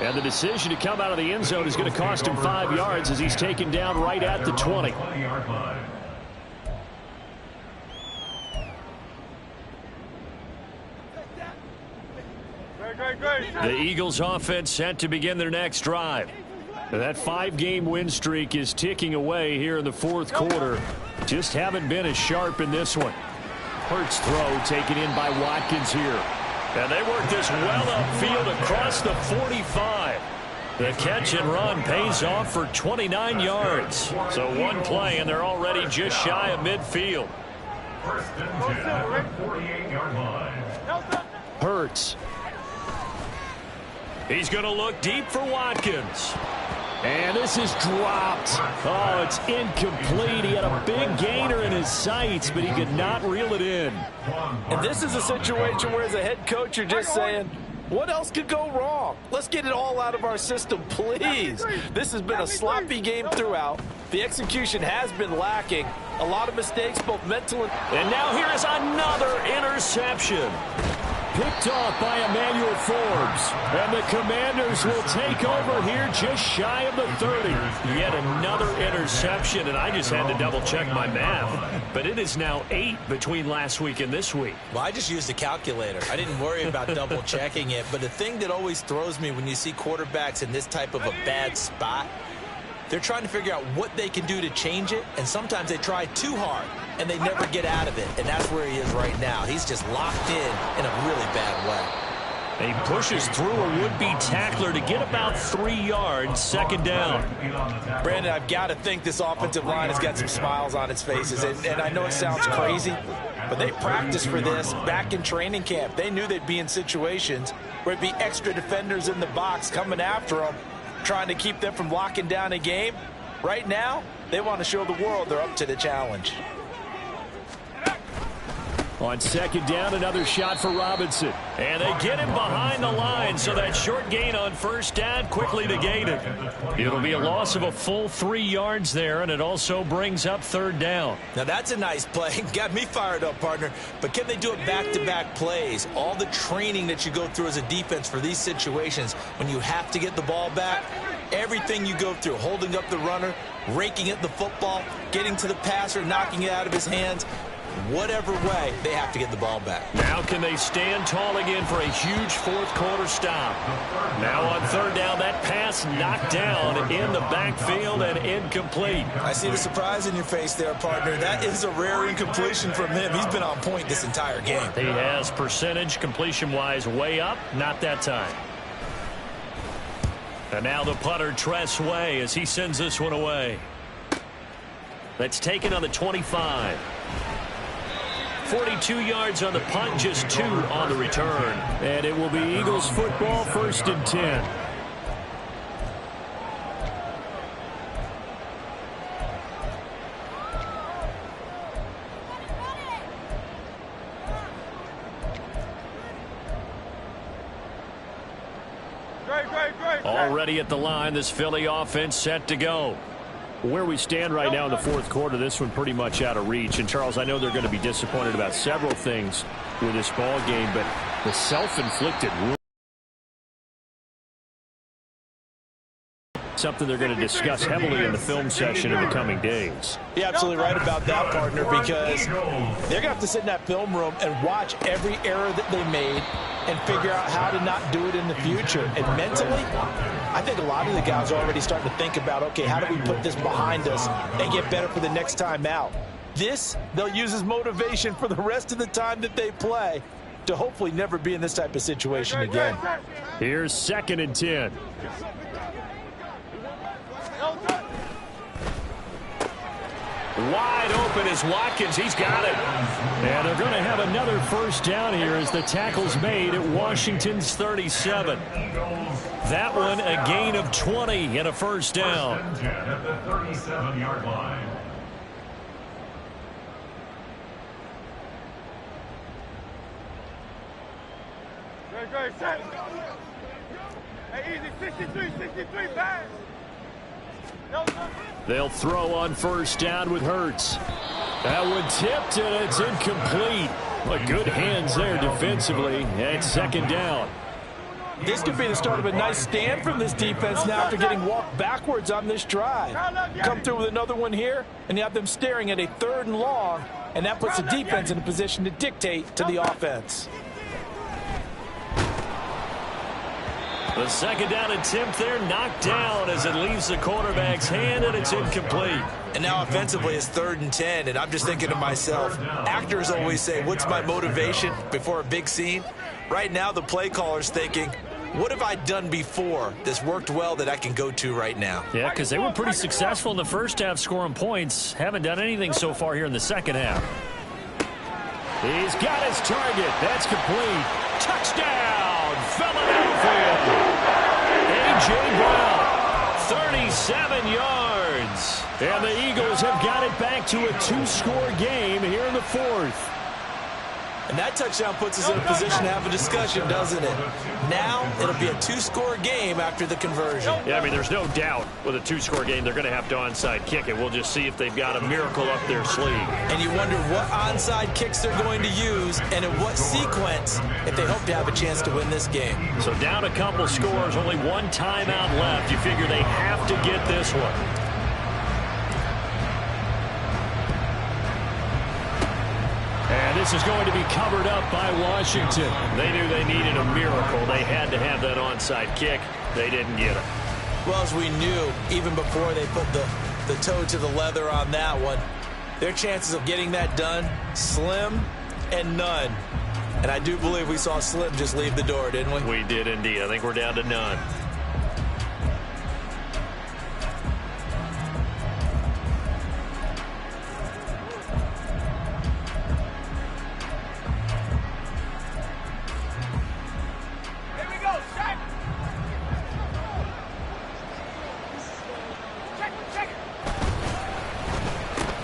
And the decision to come out of the end zone is going to cost him 5 yards as he's taken down right at the 20. The Eagles offense set to begin their next drive. That 5-game win streak is ticking away here in the 4th quarter. Just haven't been as sharp in this one. Hurts throw taken in by Watkins here. And they work this well upfield across the 45. The catch and run pays off for 29 yards. So one play, and they're already just shy of midfield. 1st and 10, 48-yard line. Hurts. He's going to look deep for Watkins. And this is dropped. Oh, it's incomplete. He had a big gainer in his sights, but he could not reel it in. And this is a situation where, as a head coach, you're just saying, what else could go wrong? Let's get it all out of our system, please. This has been a sloppy game throughout. The execution has been lacking. A lot of mistakes, both mental and now here is another interception. Picked off by Emmanuel Forbes. And the Commanders will take over here just shy of the 30. Yet another interception, and I just had to double-check my math. But it is now 8 between last week and this week. Well, I just used a calculator. I didn't worry about double-checking it. But the thing that always throws me when you see quarterbacks in this type of a bad spot, they're trying to figure out what they can do to change it, and sometimes they try too hard, and they never get out of it, and that's where he is right now. He's just locked in a really bad way. And he pushes through a would-be tackler to get about 3 yards, 2nd down. Brandon, I've got to think this offensive line has got some smiles on its faces, and I know it sounds crazy, but they practiced for this back in training camp. They knew they'd be in situations where it'd be extra defenders in the box coming after them, trying to keep them from locking down a game. Right now, they want to show the world they're up to the challenge. On 2nd down, another shot for Robinson. And they get him behind the line, so that short gain on 1st down quickly negated. It'll be a loss of a full 3 yards there, and it also brings up 3rd down. Now that's a nice play. Got me fired up, partner. But can they do it back-to-back plays? All the training that you go through as a defense for these situations, when you have to get the ball back, everything you go through, holding up the runner, raking at the football, getting to the passer, knocking it out of his hands, Whatever way, they have to get the ball back. Now can they stand tall again for a huge fourth quarter stop? Now on third down, that pass knocked down in the backfield and incomplete. I see the surprise in your face there, partner. That is a rare incompletion from him. He's been on point this entire game. He has percentage completion-wise way up, not that time. And now the punter, Tress Way, as he sends this one away. That's taken on the 25. 42 yards on the punt, just 2 on the return. And it will be Eagles football, 1st and 10. Already at the line, this Philly offense set to go. Where we stand right now in the fourth quarter, this one pretty much out of reach. And, Charles, I know they're going to be disappointed about several things with this ball game, but the self-inflicted wound, something they're going to discuss heavily in the film session in the coming days. You're absolutely right about that, partner, because they're going to have to sit in that film room and watch every error that they made and figure out how to not do it in the future. And mentally, I think a lot of the guys are already starting to think about, okay, how do we put this behind us and get better for the next time out? This, they'll use as motivation for the rest of the time that they play to hopefully never be in this type of situation again. Here's 2nd and 10. Wide open is Watkins. He's got it. And they're going to have another first down here as the tackle's made at Washington's 37. That one a gain of 20 and a first down. First and 10 at the 37-yard line. Great, set. Hey, easy, 63, pass. They'll throw on first down with Hurts. That one tipped, and it's incomplete. But good hands there defensively at 2nd down. This could be the start of a nice stand from this defense now after getting walked backwards on this drive. Come through with another one here, and you have them staring at a 3rd and long, and that puts the defense in a position to dictate to the offense. The 2nd down attempt there knocked down as it leaves the quarterback's hand, and it's incomplete. And now offensively it's 3rd and 10, and I'm just thinking to myself, actors always say, what's my motivation before a big scene? Right now the play caller's thinking, what have I done before that's worked well that I can go to right now? Yeah, because they were pretty successful in the first half scoring points. Haven't done anything so far here in the second half. He's got his target. That's complete. Touchdown, Philadelphia. A.J. Brown, 37 yards. And the Eagles have got it back to a 2-score game here in the 4th. And that touchdown puts us in a position to have a discussion, doesn't it? Now it'll be a 2-score game after the conversion. Yeah, I mean, there's no doubt with a 2-score game they're going to have to onside kick it. We'll just see if they've got a miracle up their sleeve. And you wonder what onside kicks they're going to use and in what sequence if they hope to have a chance to win this game. So down a couple scores, only one timeout left. You figure they have to get this one. And this is going to be covered up by Washington. They knew they needed a miracle. They had to have that onside kick. They didn't get it. Well, as we knew, even before they put the toe to the leather on that one, their chances of getting that done, slim and none. And I do believe we saw Slim just leave the door, didn't we? We did indeed. I think we're down to none.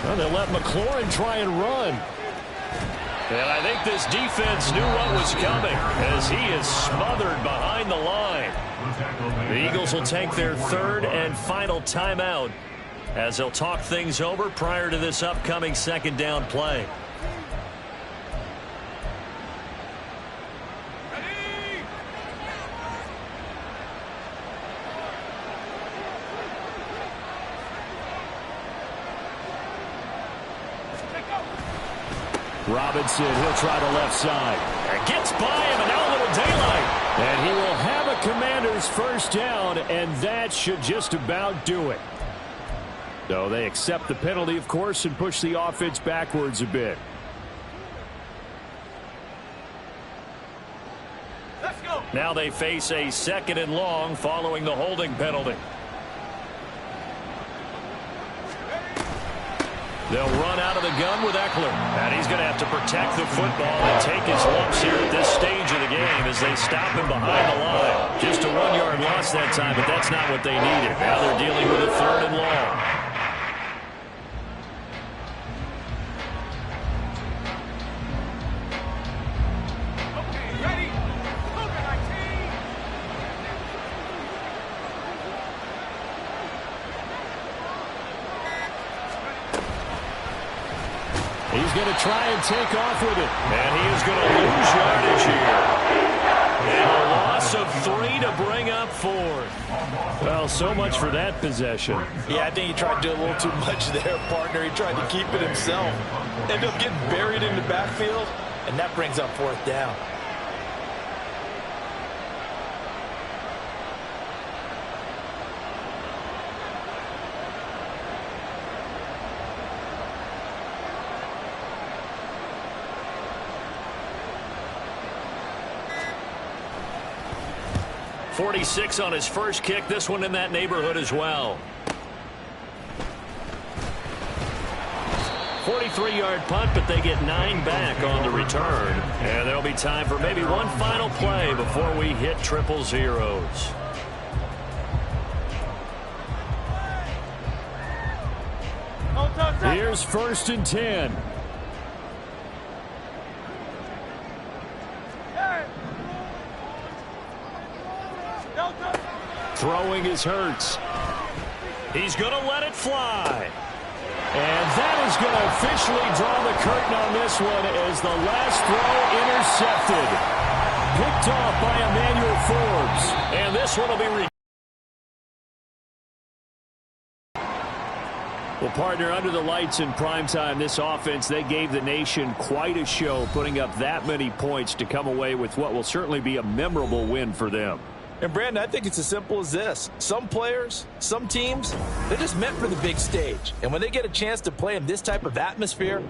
Well, they'll let McLaurin try and run. And I think this defense knew what was coming as he is smothered behind the line. The Eagles will take their 3rd and final timeout as they'll talk things over prior to this upcoming 2nd down play. Robinson, he'll try the left side. And gets by him, and now a little daylight. And he will have a Commanders first down, and that should just about do it. So they accept the penalty, of course, and push the offense backwards a bit. Let's go. Now they face a 2nd and long following the holding penalty. They'll run out of the gun with Eckler. And he's going to have to protect the football and take his lumps here at this stage of the game as they stop him behind the line. Just a 1-yard loss that time, but that's not what they needed. Now they're dealing with a 3rd and long. He's going to try and take off with it. And he is going to lose yardage here. And a loss of 3 to bring up 4th. Well, so much for that possession. Yeah, I think he tried to do a little too much there, partner. He tried to keep it himself. Ended up getting buried in the backfield, and that brings up 4th down. .46 on his first kick. This one in that neighborhood as well. 43-yard punt, but they get 9 back on the return. And there'll be time for maybe one final play before we hit 000. Here's 1st and 10. Throwing is Hurts. He's going to let it fly. And that is going to officially draw the curtain on this one as the last throw intercepted. Picked off by Emmanuel Forbes. And this one will be well, partner, under the lights in primetime, this offense, they gave the nation quite a show, putting up that many points to come away with what will certainly be a memorable win for them. And, Brandon, I think it's as simple as this. Some players, some teams, they're just meant for the big stage. And when they get a chance to play in this type of atmosphere,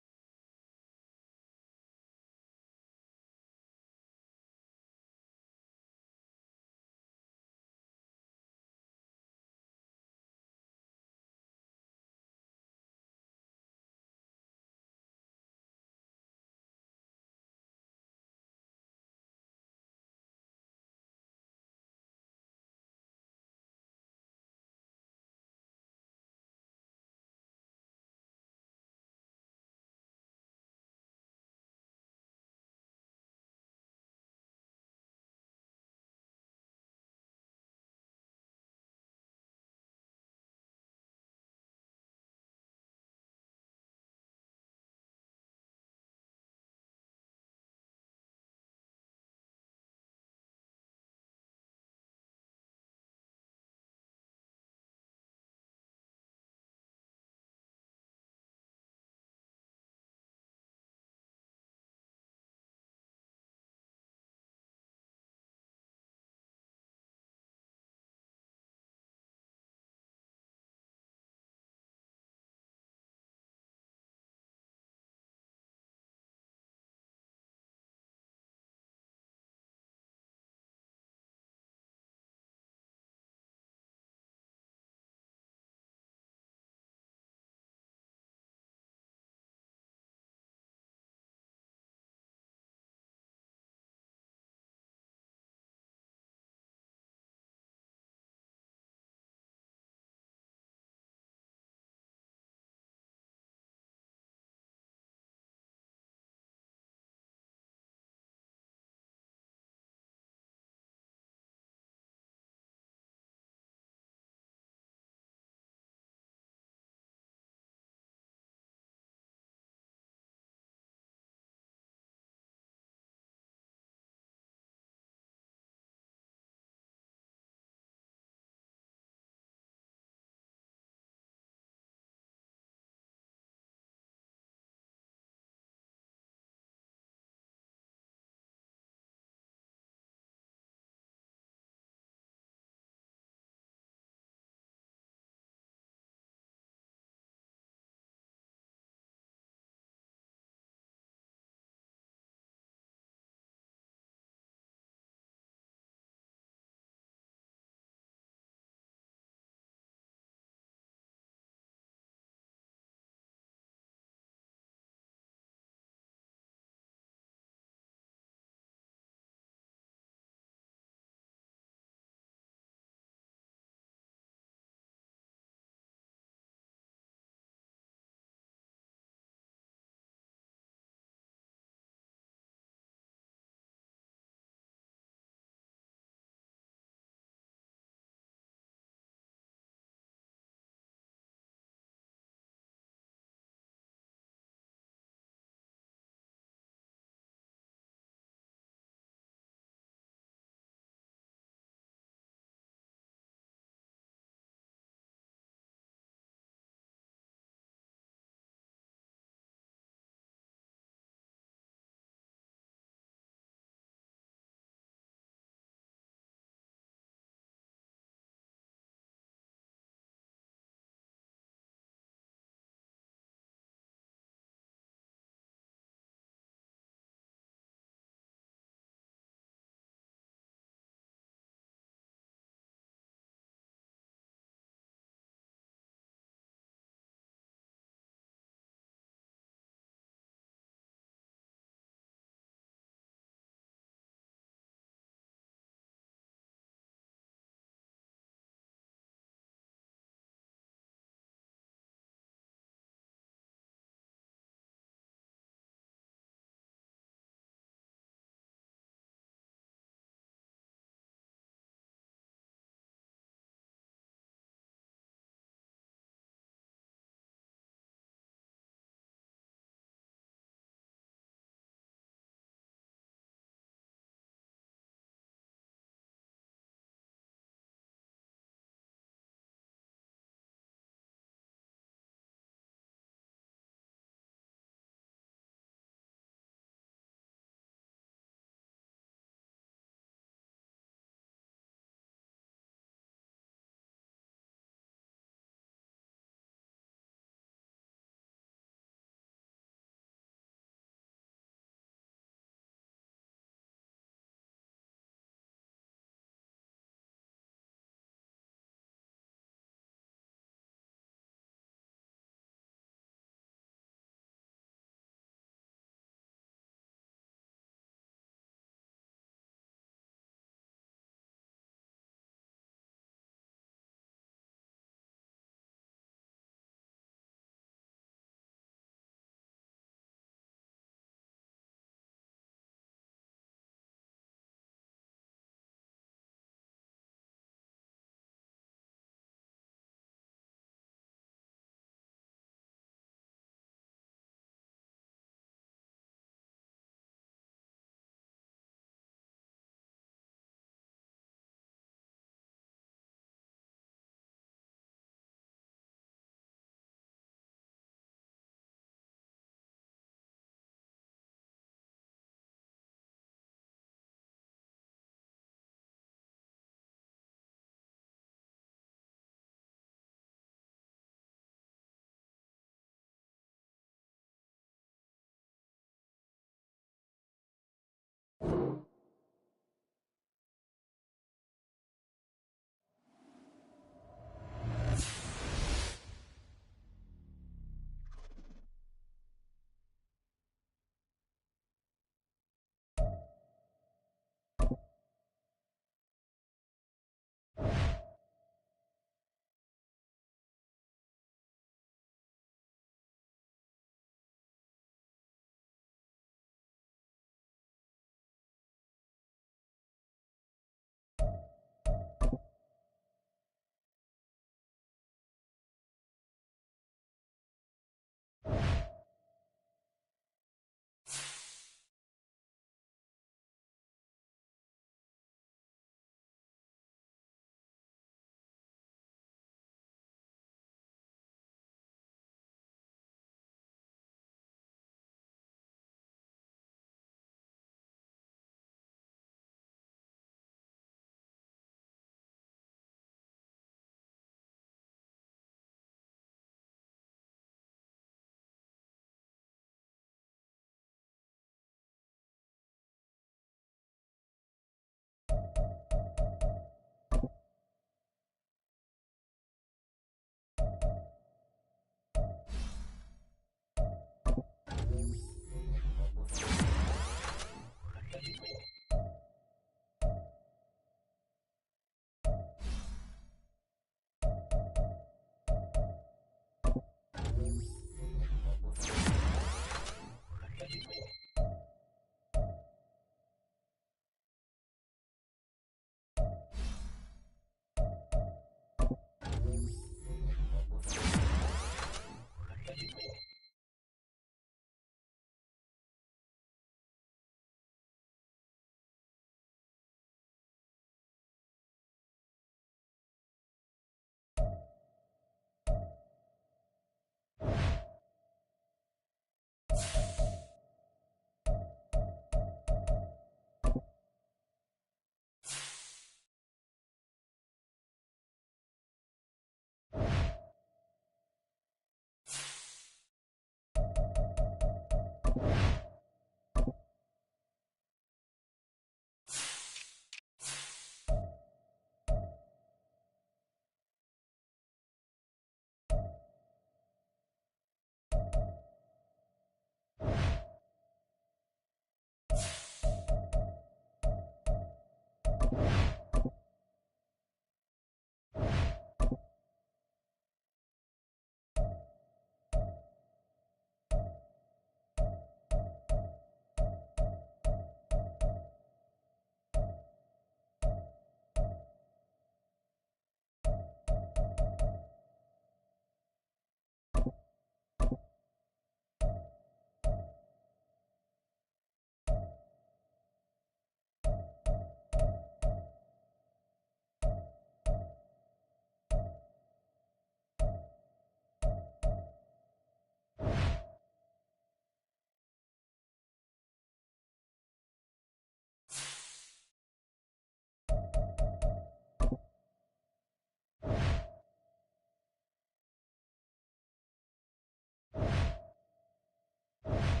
You